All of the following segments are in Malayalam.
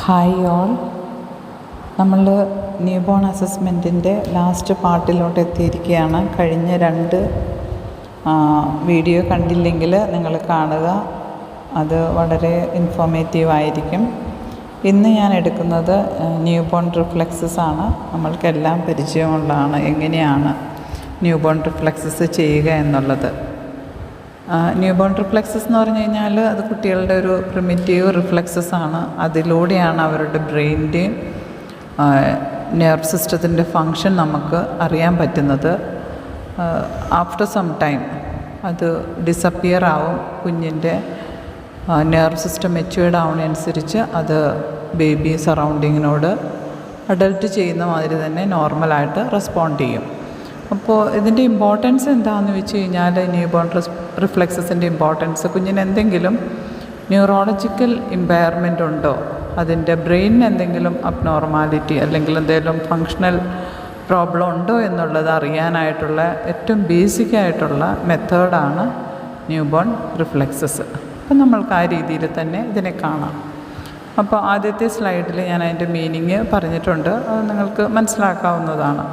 ഹായ് ഓൾ, നമ്മൾ ന്യൂ ബോൺ അസസ്മെൻറ്റിൻ്റെ ലാസ്റ്റ് പാർട്ടിലോട്ട് എത്തിയിരിക്കുകയാണ്. കഴിഞ്ഞ 2 വീഡിയോ കണ്ടില്ലെങ്കിൽ നിങ്ങൾ കാണുക, അത് വളരെ ഇൻഫോർമേറ്റീവായിരിക്കും. ഇന്ന് ഞാൻ എടുക്കുന്നത് ന്യൂ ബോൺ റിഫ്ലെക്സസ് ആണ്. നമ്മൾക്കെല്ലാം പരിചയമുള്ളതാണ് എങ്ങനെയാണ് ന്യൂ ബോൺ റിഫ്ലെക്സസ് ചെയ്യുക എന്നുള്ളത്. ന്യൂ ബോൺ റിഫ്ലെക്സസ് എന്ന് പറഞ്ഞു കഴിഞ്ഞാൽ അത് കുട്ടികളുടെ ഒരു പ്രിമിറ്റീവ് റിഫ്ലെക്സസ് ആണ്. അതിലൂടെയാണ് അവരുടെ ബ്രെയിൻ്റെയും നെർവ് സിസ്റ്റത്തിൻ്റെ ഫങ്ഷൻ നമുക്ക് അറിയാൻ പറ്റുന്നത്. ആഫ്റ്റർ സം ടൈം അത് ഡിസപ്പിയർ ആവും. കുഞ്ഞിൻ്റെ നെർവ് സിസ്റ്റം മെച്യൂർഡ് ആവുന്നതനുസരിച്ച് അത് ബേബി സറൗണ്ടിങ്ങിനോട് അഡൽട്ട് ചെയ്യുന്ന മാതിരി തന്നെ നോർമലായിട്ട് റെസ്പോണ്ട് ചെയ്യും. അപ്പോൾ ഇതിൻ്റെ ഇമ്പോർട്ടൻസ് എന്താണെന്ന് വെച്ച് കഴിഞ്ഞാൽ, ന്യൂ ബോൺ റിഫ്ലെക്സസിൻ്റെ ഇമ്പോർട്ടൻസ്, കുഞ്ഞിന് എന്തെങ്കിലും ന്യൂറോളജിക്കൽ ഇമ്പയർമെൻ്റ് ഉണ്ടോ, അതിൻ്റെ ബ്രെയിനിന് എന്തെങ്കിലും അബ്നോർമാലിറ്റി അല്ലെങ്കിൽ എന്തെങ്കിലും ഫങ്ഷണൽ പ്രോബ്ലം ഉണ്ടോ എന്നുള്ളത് അറിയാനായിട്ടുള്ള ഏറ്റവും ബേസിക്കായിട്ടുള്ള മെത്തേഡാണ് ന്യൂ ബോൺ റിഫ്ലെക്സസ്. അപ്പം നമ്മൾക്ക് ആ രീതിയിൽ തന്നെ ഇതിനെ കാണാം. അപ്പോൾ ആദ്യത്തെ സ്ലൈഡിൽ ഞാൻ അതിൻ്റെ മീനിങ് പറഞ്ഞിട്ടുണ്ട്, അത് നിങ്ങൾക്ക് മനസ്സിലാക്കാവുന്നതാണ്.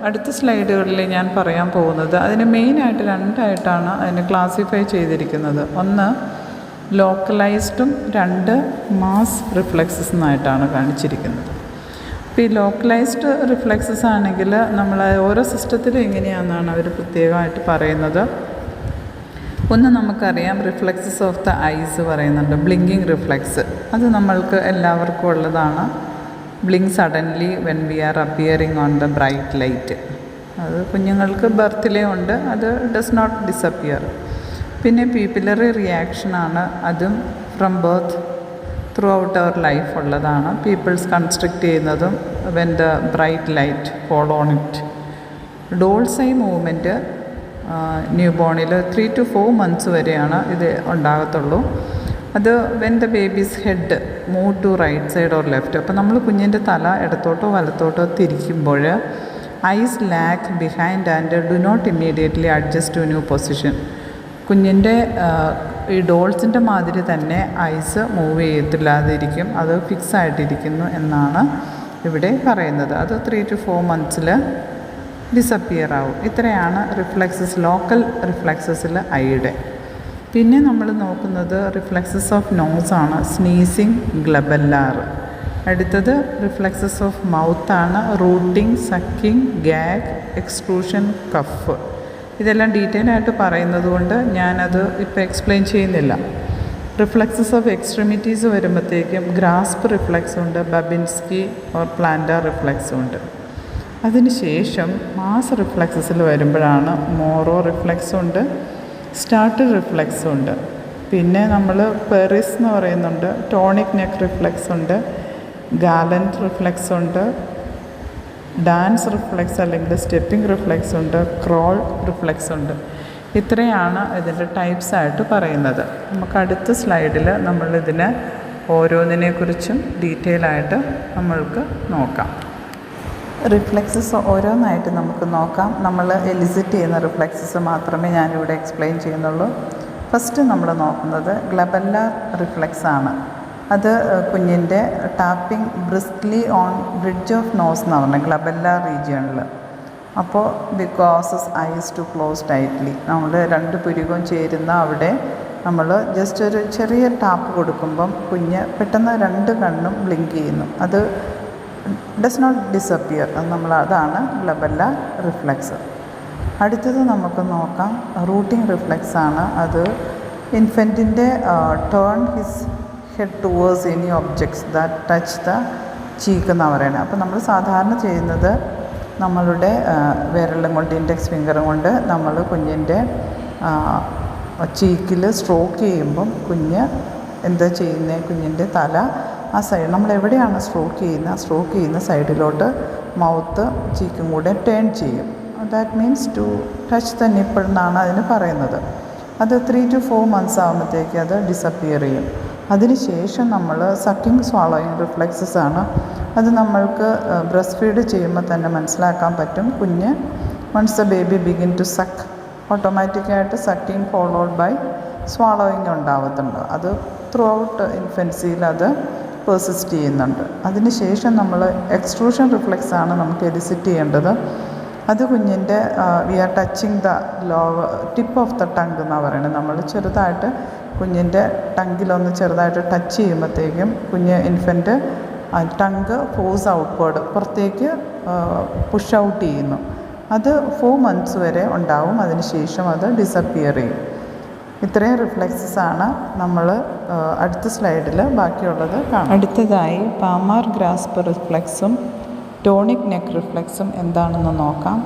അടുത്ത സ്ലൈഡുകളിൽ ഞാൻ പറയാൻ പോകുന്നത് അതിന് മെയിനായിട്ട് 2 ആയിട്ടാണ് അതിനെ ക്ലാസിഫൈ ചെയ്തിരിക്കുന്നത്. ഒന്ന് ലോക്കലൈസ്ഡും 2 മാസ് റിഫ്ലെക്സസ് എന്നായിട്ടാണ് കാണിച്ചിരിക്കുന്നത്. അപ്പോൾ ഈ ലോക്കലൈസ്ഡ് റിഫ്ലെക്സസ് ആണെങ്കിൽ നമ്മൾ ഓരോ സിസ്റ്റത്തിലും എങ്ങനെയാണെന്നാണ് അവർ പ്രത്യേകമായിട്ട് പറയുന്നത്. ഒന്ന് നമുക്കറിയാം, റിഫ്ലെക്സസ് ഓഫ് ദ ഐസ് പറയുന്നുണ്ട്, ബ്ലിങ്കിങ് റിഫ്ലെക്സ്. അത് നമ്മൾക്ക് എല്ലാവർക്കും ഉള്ളതാണ്. Blink suddenly when we are appearing on the bright light. അത് കുഞ്ഞുങ്ങൾക്ക് ബർത്തിലേ ഉണ്ട്, അത് ഡസ് നോട്ട് ഡിസപ്പിയർ. പിന്നെ പീപ്പിലറി റിയാക്ഷനാണ്, അതും from birth throughout our life ഉള്ളതാണ്. പീപ്പിൾസ് കൺസ്ട്രക്റ്റ് ചെയ്യുന്നതും when the bright light fall on it. Doll's eye movement ന്യൂ ബോണിൽ 3 to 4 months വരെയാണ് ഇത് ഉണ്ടാകത്തുള്ളൂ. അത് when the babies head move to right side or left. അപ്പോൾ നമ്മൾ കുഞ്ഞിൻ്റെ തല ഇടത്തോട്ടോ വലത്തോട്ടോ തിരിക്കുമ്പോൾ eyes lag behind and do not immediately adjust to new position. കുഞ്ഞിൻ്റെ ഈ ഡോൾസിൻ്റെ മാതിരി തന്നെ ഐസ് മൂവ് ചെയ്യത്തില്ലാതിരിക്കും, അത് ഫിക്സ് ആയിട്ടിരിക്കുന്നു എന്നാണ് ഇവിടെ പറയുന്നത്. അത് 3 to 4 months ഡിസപ്പിയർ ആവും. ഇത്രയാണ് റിഫ്ലെക്സസ്, ലോക്കൽ റിഫ്ലെക്സസിൽ ഐയുടെ. പിന്നെ നമ്മൾ നോക്കുന്നത് റിഫ്ലെക്സസ് ഓഫ് നോസാണ്, സ്നീസിങ്, ഗ്ലബെല്ലാർ. അടുത്തത് റിഫ്ലെക്സസ് ഓഫ് മൗത്താണ്, rooting, sucking, gag, extrusion, cough. ഇതെല്ലാം ഡീറ്റെയിൽ ആയിട്ട് പറയുന്നത് കൊണ്ട് ഞാനത് ഇപ്പോൾ എക്സ്പ്ലെയിൻ ചെയ്യുന്നില്ല. റിഫ്ലെക്സസ് ഓഫ് എക്സ്ട്രിമിറ്റീസ് വരുമ്പോഴത്തേക്കും ഗ്രാസ്പ് റിഫ്ലെക്സ് ഉണ്ട്, ബബിൻസ്കി ഓർ പ്ലാന്റാർ റിഫ്ലെക്സും ഉണ്ട്. അതിനുശേഷം മാസ് റിഫ്ലെക്സസിൽ വരുമ്പോഴാണ് മോറോ റിഫ്ലെക്സ് ഉണ്ട്, സ്റ്റാർട്ട് റിഫ്ലെക്സ് ഉണ്ട്. പിന്നെ നമ്മൾ പെറിസ് എന്ന് പറയുന്നുണ്ട്, ടോണിക് നെക്ക് റിഫ്ലെക്സ് ഉണ്ട്, ഗാലൻറ്റ് റിഫ്ലെക്സ് ഉണ്ട്, ഡാൻസ് റിഫ്ലെക്സ് അല്ലെങ്കിൽ സ്റ്റെപ്പിംഗ് റിഫ്ലെക്സ് ഉണ്ട്, ക്രോൾ റിഫ്ലെക്സ് ഉണ്ട്. ഇത്രയാണ് ഇതിൻ്റെ ടൈപ്സ് ആയിട്ട് പറയുന്നത്. നമുക്ക് അടുത്ത സ്ലൈഡിൽ നമ്മളിതിനെ ഓരോന്നിനെക്കുറിച്ചും ഡീറ്റെയിൽ ആയിട്ട് നമ്മൾക്ക് നോക്കാം. റിഫ്ലെക്സസ് ഓരോന്നായിട്ട് നമുക്ക് നോക്കാം. നമ്മൾ എലിസിറ്റ് ചെയ്യുന്ന റിഫ്ലെക്സസ് മാത്രമേ ഞാനിവിടെ എക്സ്പ്ലെയിൻ ചെയ്യുന്നുള്ളൂ. ഫസ്റ്റ് നമ്മൾ നോക്കുന്നത് ഗ്ലബെല്ലാർ റിഫ്ലെക്സ് ആണ്. അത് കുഞ്ഞിൻ്റെ tapping briskly on bridge of nose എന്ന് പറഞ്ഞാൽ ഗ്ലബെല്ലാർ റീജിയണിൽ. അപ്പോൾ because eyes to close tightly, നമ്മൾ 2 പുരികവും ചേരുന്ന അവിടെ നമ്മൾ ജസ്റ്റ് ഒരു ചെറിയ ടാപ്പ് കൊടുക്കുമ്പം കുഞ്ഞ് പെട്ടെന്ന് 2 കണ്ണും ബ്ലിങ്ക് ചെയ്യുന്നു. അത് ഡസ് നോട്ട് ഡിസപ്പിയർ. അതാണ് ഗ്ലബെല്ലാർ റിഫ്ലെക്സ്. അടുത്തത് നമുക്ക് നോക്കാം, റൂട്ടിംഗ് റിഫ്ലെക്സ് ആണ്. അത് ഇൻഫൻറ്റിൻ്റെ turn his head towards any objects that touch the cheek എന്നാണ് പറയുന്നത്. അപ്പോൾ നമ്മൾ സാധാരണ ചെയ്യുന്നത് നമ്മളുടെ വിരലും കൊണ്ട്, ഇൻഡെക്സ് ഫിംഗറും കൊണ്ട് നമ്മൾ കുഞ്ഞിൻ്റെ ചീക്കിൽ സ്ട്രോക്ക് ചെയ്യുമ്പം കുഞ്ഞ് എന്താ ചെയ്യുന്നത്, കുഞ്ഞിൻ്റെ തല ആ സൈഡ് നമ്മൾ എവിടെയാണ് സ്ട്രോക്ക് ചെയ്യുന്ന സൈഡിലോട്ട് മൗത്ത് ചീക്കും കൂടെ ടേൺ ചെയ്യും. That means to touch the nipple എന്നാണ് അതിന് പറയുന്നത്. അത് 3 to 4 months ആകുമ്പോഴത്തേക്ക് അത് ഡിസപ്പിയർ ചെയ്യും. അതിനുശേഷം നമ്മൾ സക്കിങ് സ്വാളോയിങ് റിഫ്ലെക്സസ് ആണ്. അത് നമ്മൾക്ക് ബ്രസ്റ്റ് ഫീഡ് ചെയ്യുമ്പോൾ തന്നെ മനസ്സിലാക്കാൻ പറ്റും. കുഞ്ഞ് once the baby begin to suck, ഓട്ടോമാറ്റിക്കായിട്ട് സക്കിങ് ഫോളോഡ് ബൈ സ്വാളോയിങ് ഉണ്ടാവത്തുണ്ട്. അത് ത്രൂ ഔട്ട് ഇൻഫൻസിയിൽ അത് പെർസിസ്റ്റ് ചെയ്യുന്നുണ്ട്. അതിനുശേഷം നമ്മൾ എക്സ്ട്രൂഷൻ റിഫ്ലെക്സ് ആണ് നമുക്ക് എലിസിറ്റ് ചെയ്യേണ്ടത്. അത് കുഞ്ഞിൻ്റെ we are touching the tip of the tongue എന്നാണ് പറയുന്നത്. നമ്മൾ ചെറുതായിട്ട് കുഞ്ഞിൻ്റെ ടങ്കിലൊന്ന് ചെറുതായിട്ട് ടച്ച് ചെയ്യുമ്പോഴത്തേക്കും ഇൻഫൻറ്റ് ടങ്ക് ഫോഴ്സ് ഔട്ട്വേർഡ് പുറത്തേക്ക് പുഷ് ഔട്ട് ചെയ്യുന്നു. അത് 4 months വരെ ഉണ്ടാവും. അതിനുശേഷം അത് ഡിസപ്പിയർ ചെയ്യും. ഇത്രയും റിഫ്ലെക്സസ് ആണ് നമ്മൾ അടുത്ത സ്ലൈഡിൽ ബാക്കിയുള്ളത് കാണാം. അടുത്തതായി പാമാർ ഗ്രാസ്പ് റിഫ്ലെക്സും ടോണിക് നെക്ക് റിഫ്ലെക്സും എന്താണെന്ന് നോക്കാം.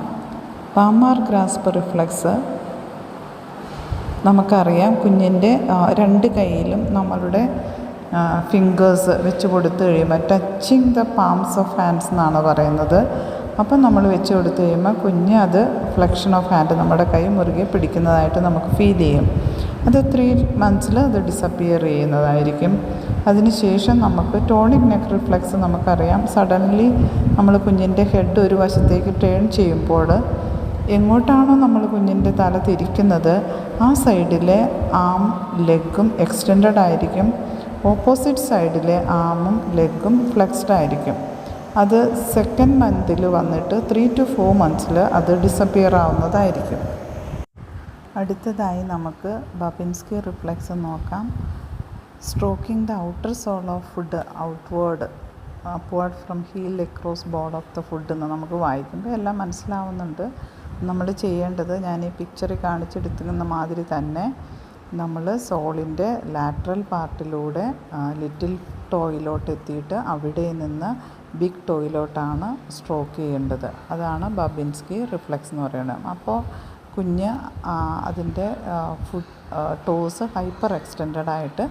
പാമാർ ഗ്രാസ്പ് റിഫ്ലെക്സ് നമുക്കറിയാം, കുഞ്ഞിൻ്റെ 2 കൈയിലും നമ്മളുടെ ഫിംഗേഴ്സ് വെച്ച് കൊടുത്തു കഴിയുമ്പോൾ touching the palms of hands എന്നാണ് പറയുന്നത്. അപ്പം നമ്മൾ വെച്ച് കൊടുത്തു കഴിയുമ്പോൾ കുഞ്ഞ് അത് ഫ്ലെക്ഷൻ ഓഫ് ഹാൻഡ് നമ്മുടെ കൈ മുറുകെ പിടിക്കുന്നതായിട്ട് നമുക്ക് ഫീൽ ചെയ്യും. അത് 3 months അത് ഡിസപ്പിയർ ചെയ്യുന്നതായിരിക്കും. അതിനുശേഷം നമുക്ക് ടോണിക് നെക്ക് റിഫ്ലെക്സ് നമുക്കറിയാം, സഡൻലി നമ്മൾ കുഞ്ഞിൻ്റെ ഹെഡ് ഒരു വശത്തേക്ക് ടേൺ ചെയ്യുമ്പോൾ എങ്ങോട്ടാണോ നമ്മൾ കുഞ്ഞിൻ്റെ തല തിരിക്കുന്നത് ആ സൈഡിലെ ആം ലെഗും എക്സ്റ്റെൻഡഡ് ആയിരിക്കും, ഓപ്പോസിറ്റ് സൈഡിലെ ആമും ലെഗും ഫ്ലെക്സ്ഡ് ആയിരിക്കും. അത് 2nd month വന്നിട്ട് 3 to 4 months അത് ഡിസപ്പിയർ ആവുന്നതായിരിക്കും. അടുത്തതായി നമുക്ക് ബബിൻസ്കി റിഫ്ലെക്സ് നോക്കാം. Stroking the outer sole of foot outward upward from heel across ball of the foot എന്ന് നമുക്ക് വായിക്കുമ്പോൾ എല്ലാം മനസ്സിലാവുന്നുണ്ട്. നമ്മൾ ചെയ്യേണ്ടത് ഞാൻ ഈ പിക്ചറിൽ കാണിച്ചെടുക്കുന്ന മാതിരി തന്നെ നമ്മൾ സോളിൻ്റെ ലാറ്ററൽ പാർട്ടിലൂടെ ലിറ്റിൽ ടോയിലോട്ട് എത്തിയിട്ട് അവിടെ നിന്ന് ബിഗ് ടോയിലോട്ടാണ് സ്ട്രോക്ക് ചെയ്യേണ്ടത്. അതാണ് ബബിൻസ്കി റിഫ്ലെക്സ് എന്ന് പറയുന്നത്. അപ്പോൾ കുഞ്ഞ് അതിൻ്റെ ടോസ് ഹൈപ്പർ എക്സ്റ്റെൻഡഡ് ആയിട്ട്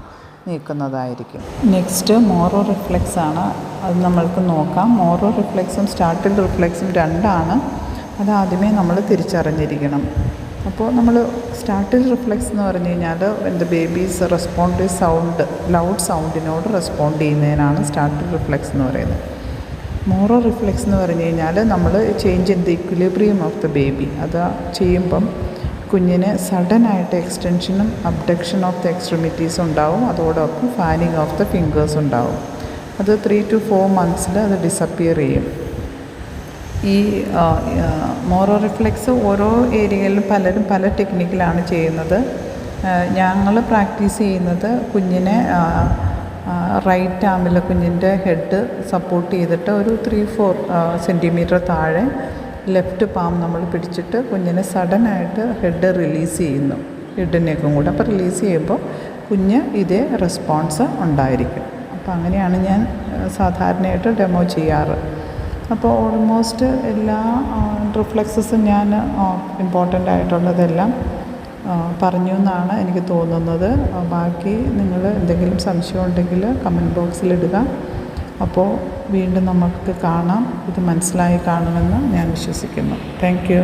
നീക്കുന്നതായിരിക്കും. നെക്സ്റ്റ് മോറോ റിഫ്ലെക്സ് ആണ്. അത് നമ്മൾക്ക് നോക്കാം. മോറോ റിഫ്ലെക്സും സ്റ്റാർട്ടിൽ റിഫ്ലെക്സും 2 ആണ്. അതാദ്യമേ നമ്മൾ തിരിച്ചറിഞ്ഞിരിക്കണം. അപ്പോൾ നമ്മൾ സ്റ്റാർട്ടിൽ റിഫ്ലെക്സ് എന്ന് പറഞ്ഞു കഴിഞ്ഞാൽ the babies respond sound, loud സൗണ്ടിനോട് റെസ്പോണ്ട് ചെയ്യുന്നതിനാണ് സ്റ്റാർട്ടിൽ റിഫ്ലെക്സ് എന്ന് പറയുന്നത്. മോറോ റിഫ്ലെക്സ് എന്ന് പറഞ്ഞു കഴിഞ്ഞാൽ നമ്മൾ change in the equilibrium of the baby. അത് ചെയ്യുമ്പം കുഞ്ഞിന് സഡനായിട്ട് എക്സ്റ്റൻഷനും അബ്ഡക്ഷൻ ഓഫ് ദ എക്സ്ട്രിമിറ്റീസ് ഉണ്ടാവും. അതോടൊപ്പം ഫാനിങ് ഓഫ് ദ ഫിംഗേഴ്സ് ഉണ്ടാവും. അത് 3 to 4 months അത് ഡിസപ്പിയർ ചെയ്യും. ഈ മോറോ റിഫ്ലെക്സ് ഓരോ ഏരിയയിലും പലരും പല ടെക്നിക്കിലാണ് ചെയ്യുന്നത്. ഞങ്ങൾ പ്രാക്ടീസ് ചെയ്യുന്നത് കുഞ്ഞിനെ റൈറ്റ് ആമിൽ കുഞ്ഞിൻ്റെ ഹെഡ് സപ്പോർട്ട് ചെയ്തിട്ട് ഒരു 3-4 centimeter താഴെ ലെഫ്റ്റ് പാം നമ്മൾ പിടിച്ചിട്ട് കുഞ്ഞിനെ സഡനായിട്ട് ഹെഡ് റിലീസ് ചെയ്യുന്നു, ഹെഡിനേക്കും കൂടെ. അപ്പോൾ റിലീസ് ചെയ്യുമ്പോൾ കുഞ്ഞ് ഇതേ റെസ്പോൺസ് ഉണ്ടായിരിക്കും. അപ്പോൾ അങ്ങനെയാണ് ഞാൻ സാധാരണയായിട്ട് ഡെമോ ചെയ്യാറ്. അപ്പോൾ ഓൾമോസ്റ്റ് എല്ലാ റിഫ്ലെക്സസും ഞാൻ ഇമ്പോർട്ടൻ്റ് ആയിട്ടുള്ളതെല്ലാം പറഞ്ഞു എന്നാണ് എനിക്ക് തോന്നുന്നത്. ബാക്കി നിങ്ങൾ എന്തെങ്കിലും സംശയം ഉണ്ടെങ്കിൽ കമൻറ്റ് ബോക്സിലിടുക. അപ്പോൾ വീണ്ടും നമുക്ക് കാണാം. ഇത് മനസ്സിലായി കാണുമെന്ന് ഞാൻ വിശ്വസിക്കുന്നു. Thank you.